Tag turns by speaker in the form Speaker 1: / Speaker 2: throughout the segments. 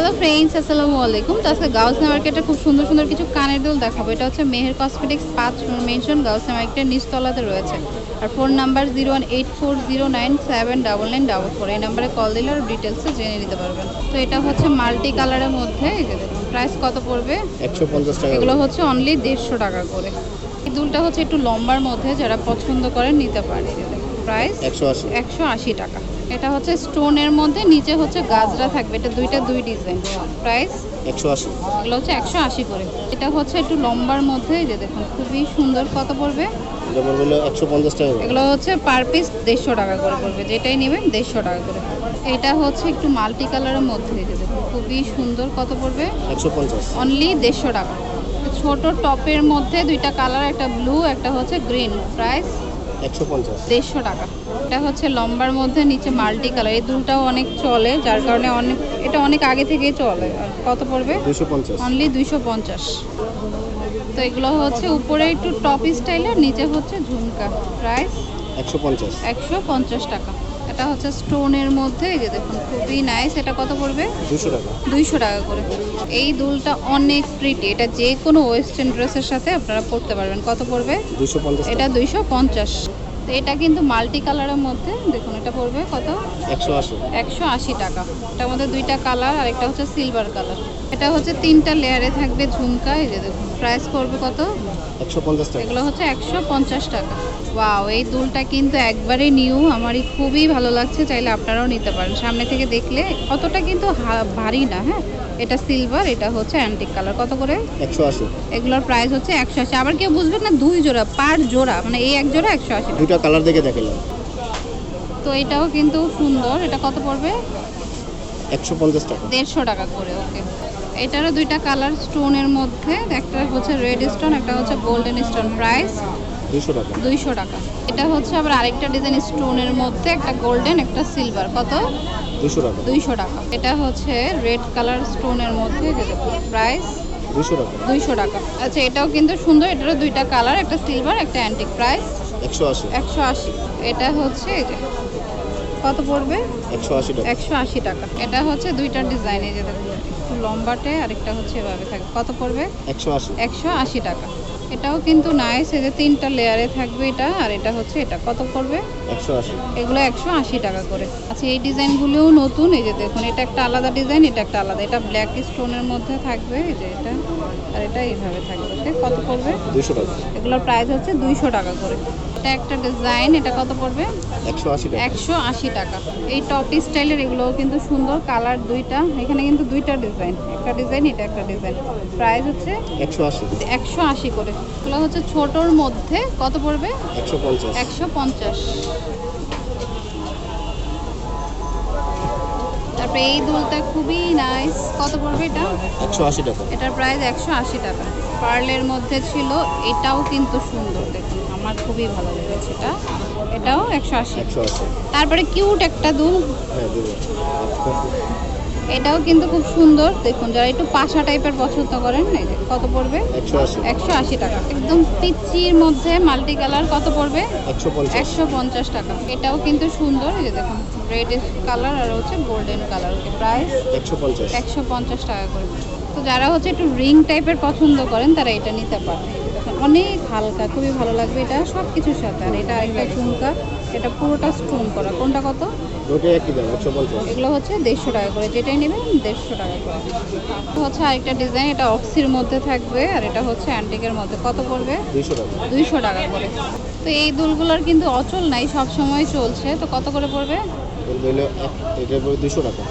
Speaker 1: Hello friends, আসসালামু আলাইকুম। তো আজকে গাউসিয়া মার্কেটে খুব সুন্দর সুন্দর কিছু কানের দুল দেখাবো। এটা হচ্ছে মেহের কসমেটিক্স 5 মেনশন গাউসিয়া মার্কেটের নিচতলাতে রয়েছে। আর ফোন নাম্বার 01840979944। এই নাম্বারে কল দিলে আর ডিটেলসে জেনে নিতে পারবেন। তো এটা হচ্ছে মাল্টি কালারের মধ্যে, এই যে দেখুন প্রাইস কত পড়বে
Speaker 2: 150 টাকা।
Speaker 1: এগুলো হচ্ছে অনলি 150 টাকা করে। এই দুলটা হচ্ছে একটু লম্বার মধ্যে, যারা পছন্দ করেন নিতে পারে। প্রাইস 180 টাকা। এটা হচ্ছে স্টোনের মধ্যে, নিচে হচ্ছে গাজরা থাকবে। এটা দুই ডিজাইন। প্রাইস
Speaker 2: 180।
Speaker 1: এগুলো হচ্ছে 180 করে। এটা হচ্ছে একটু লম্বার মধ্যে, এই যে দেখুন খুবই সুন্দর। কত পড়বে?
Speaker 2: এটা পড়বে 150 টাকা।
Speaker 1: এগুলো হচ্ছে পার পিস 150 টাকা করে পড়বে, যেটাই নেবেন 150 টাকা করে। এটা হচ্ছে একটু মাল্টি কালারের মধ্যে, এই যে দেখুন খুবই সুন্দর। কত পড়বে?
Speaker 2: 150।
Speaker 1: অনলি 150 টাকা। ছোট টপের মধ্যে দুইটা কালার, একটা ব্লু একটা হচ্ছে গ্রিন। প্রাইস
Speaker 2: 150।
Speaker 1: 150 টাকা। এটা হচ্ছে লম্বার মধ্যে, নিচে মাল্টি কালার। এই দুলটাও অনেক চলে, যার কারণে এটা অনেক আগে থেকেই চলে। আর কত পড়বে?
Speaker 2: 250।
Speaker 1: অনলি 250। তো এগুলো হচ্ছে উপরে একটু টপ স্টাইলের, নিচে হচ্ছে ঝুমকা। প্রাইস
Speaker 2: 150।
Speaker 1: 150 টাকা। এটা হচ্ছে স্টোনের মধ্যে, এই যে দেখুন খুবই নাইস। এটা কত পড়বে?
Speaker 2: 200 টাকা।
Speaker 1: 200 টাকা করে। এই দুলটা অনেক প্রিটি, এটা যে কোনো ওয়েস্টার্ন ড্রেসের সাথে আপনারা পরতে পারবেন। কত পড়বে?
Speaker 2: 250।
Speaker 1: এটা 250। তো এটা কিন্তু মাল্টি কালারের মধ্যে, দেখুন এটা পড়বে কত?
Speaker 2: 180।
Speaker 1: 180 টাকা। এটার মধ্যে দুইটা কালার, আর একটা হচ্ছে সিলভার কালার। এটা হচ্ছে 3টা লেয়ারে থাকবে ঝুমকা। এই যে দেখুন প্রাইস পড়বে কত?
Speaker 2: 150 টাকা।
Speaker 1: এগুলো হচ্ছে 150 টাকা। ওয়াও, এই দুলটা কিন্তু একবারে নিউ, আমারই খুবই ভালো লাগছে। চাইলে আপনারাও নিতে পারেন। সামনে থেকে দেখলে অতটা কিন্তু ভারী না। হ্যাঁ, এটা সিলভার, এটা হচ্ছে অ্যান্টিক কালার। কত করে?
Speaker 2: 180।
Speaker 1: এগুলোর প্রাইস হচ্ছে 180। আবার কেউ বুঝবেন না, 2 জোড়া পার জোড়া, মানে এই এক জোড়া 180 টাকা।
Speaker 2: দুইটা কালার দেখে দেখালাম।
Speaker 1: তো এটাও কিন্তু সুন্দর। এটা কত পড়বে?
Speaker 2: 150 টাকা।
Speaker 1: 150 টাকা করে। ওকে, এটারও দুইটা কালার স্টোনের মধ্যে, একটা হচ্ছে রেড স্টোন, একটা হচ্ছে গোল্ডেন স্টোন। প্রাইস
Speaker 2: 200 টাকা।
Speaker 1: 200 টাকা। এটা হচ্ছে আবার আরেকটা ডিজাইন স্টোনের মধ্যে, একটা গোল্ডেন একটা সিলভার। কত?
Speaker 2: 200 টাকা।
Speaker 1: 200 টাকা। এটা হচ্ছে রেড কালার স্টোনের মধ্যে, প্রাইস
Speaker 2: 200 টাকা।
Speaker 1: 200 টাকা। আচ্ছা, এটাও কিন্তু সুন্দর। এটারও দুইটা কালার, একটা সিলভার একটা অ্যান্টিক। প্রাইস
Speaker 2: 180।
Speaker 1: 180। এটা হচ্ছে এই যে কত পড়বে?
Speaker 2: 180 টাকা।
Speaker 1: 180 টাকা। এটা হচ্ছে দুইটা ডিজাইন, এই যে দেখুন একটু লম্বাটে, আরেকটা হচ্ছে এভাবে থাকবে। কত পড়বে?
Speaker 2: 180।
Speaker 1: 180 টাকা। এটাও কিন্তু নাইস, এই যে 3টা লেয়ারে থাকবে এটা, আর এটা হচ্ছে এটা। কত পড়বে?
Speaker 2: 180।
Speaker 1: এগুলো 180 টাকা করে। আচ্ছা, এই ডিজাইনগুলোও নতুন। এই যে দেখুন এটা একটা আলাদা ডিজাইন, এটা একটা আলাদা। এটা ব্ল্যাক স্টোনের মধ্যে থাকবে, এই যে এটা, আর এটা এইভাবে থাকবে। ওকে, কত পড়বে?
Speaker 2: 200 টাকা।
Speaker 1: এগুলোর প্রাইস হচ্ছে 200 টাকা করে। এটা একটা ডিজাইন, এটা কত পড়বে?
Speaker 2: 180 টাকা।
Speaker 1: 180 টাকা। এই টপ স্টাইলের এগুলোও কিন্তু সুন্দর, কালার দুইটা। এখানে কিন্তু দুইটা ডিজাইন, একটা ডিজাইন এটা একটা ডিজাইন। প্রাইস হচ্ছে
Speaker 2: 180।
Speaker 1: 180 করে। এগুলো হচ্ছে ছোটোর মধ্যে। কত পড়বে?
Speaker 2: 150।
Speaker 1: 150। তারপরে এই দুলটা খুবই নাইস। কত পড়বে এটা?
Speaker 2: 180 টাকা।
Speaker 1: এটার প্রাইস 180 টাকা। পার্লের মধ্যে ছিল, এটাও কিন্তু সুন্দর। দেখুন আমার খুবই ভালো লেগেছে এটা। এটাও 180।
Speaker 2: 180।
Speaker 1: তারপরে কিউট একটা দুল,
Speaker 2: হ্যাঁ দেবো।
Speaker 1: এটাও কিন্তু খুব সুন্দর। দেখুন যারা একটু পাশা টাইপের পছন্দ করেন, এই যে কত পড়বে?
Speaker 2: 180।
Speaker 1: 180 টাকা। একদম পিচির মধ্যে মাল্টি কালার। কত পড়বে?
Speaker 2: 150।
Speaker 1: 150 টাকা। এটাও কিন্তু সুন্দর, এই যে দেখুন রেড কালার আর হচ্ছে গোল্ডেন কালার। ওকে, প্রাইস
Speaker 2: 150।
Speaker 1: 150 টাকা করে। তো যারা হচ্ছে একটু রিং টাইপের পছন্দ করেন, তারা এটা নিতে পারেন। অনেক হালকা, খুবই ভালো লাগবে এটা সব কিছুর সাথে। আর এটা আরেকটা ঝুমকা, এটা পুরোটা স্টোন করা। কোনটা কত?
Speaker 2: দুটো একই দাম 150।
Speaker 1: এগুলো হচ্ছে 150 টাকা করে, যেটাই নেবেন 150 টাকা করে। এটা হচ্ছে আরেকটা ডিজাইন, এটা অক্সির মধ্যে থাকবে, আর এটা হচ্ছে অ্যান্টিকের মধ্যে। কত পড়বে?
Speaker 2: 200 টাকা।
Speaker 1: 200 টাকা করে। তো এই দুলগুলোর কিন্তু অচল নাই, সব সময় চলছে। তো কত করে পড়বে?
Speaker 2: বললে এটা পড়বে 200 টাকা।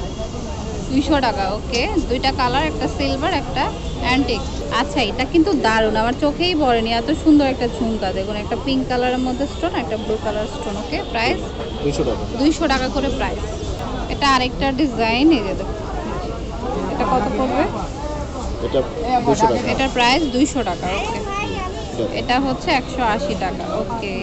Speaker 1: 200 টাকা। ওকে, দুইটা কালার, একটা সিলভার একটা অ্যান্টিক। আচ্ছা, এটা কিন্তু দারুণ, আমার চোখেই পড়েনি। এত সুন্দর একটা ঝুমকা। দেখুন একটা পিঙ্ক কালারের মধ্যে স্টোন, একটা ব্লু কালার স্টোন। ওকে, প্রাইস
Speaker 2: 200 টাকা।
Speaker 1: 200 টাকা করে প্রাইস। এটা আরেকটা ডিজাইন, এই যে দেখুন এটা কত পড়বে?
Speaker 2: এটা 200 টাকা।
Speaker 1: এটার প্রাইস 200 টাকা। ওকে, এটা হচ্ছে 180 টাকা। ওকে,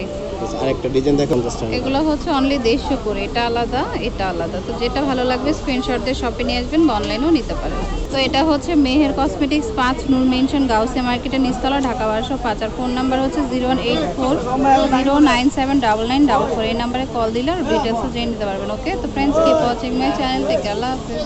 Speaker 2: আরেকটা ডিজাইন দেখুন 50 টাকা।
Speaker 1: এগুলো হচ্ছে অনলি 150 করে। এটা আলাদা, এটা আলাদা। তো যেটা ভালো লাগবে স্ক্রিনশট দিয়ে শপে নিয়ে আসবেন, বা অনলাইনেও নিতে পারেন। তো এটা হচ্ছে মেহের কসমেটিক্স 5 নূর মেনশন গাউসিয়া মার্কেটের নিচতলা, ঢাকা 1205। আর ফোন নাম্বার হচ্ছে 01840979944। এই নাম্বারে কল দিলে আর ডিটেলসও জেনে নিতে পারবেন। ওকে, তো friends, keep watching my channel. Take care, আল্লাহ হাফেজ।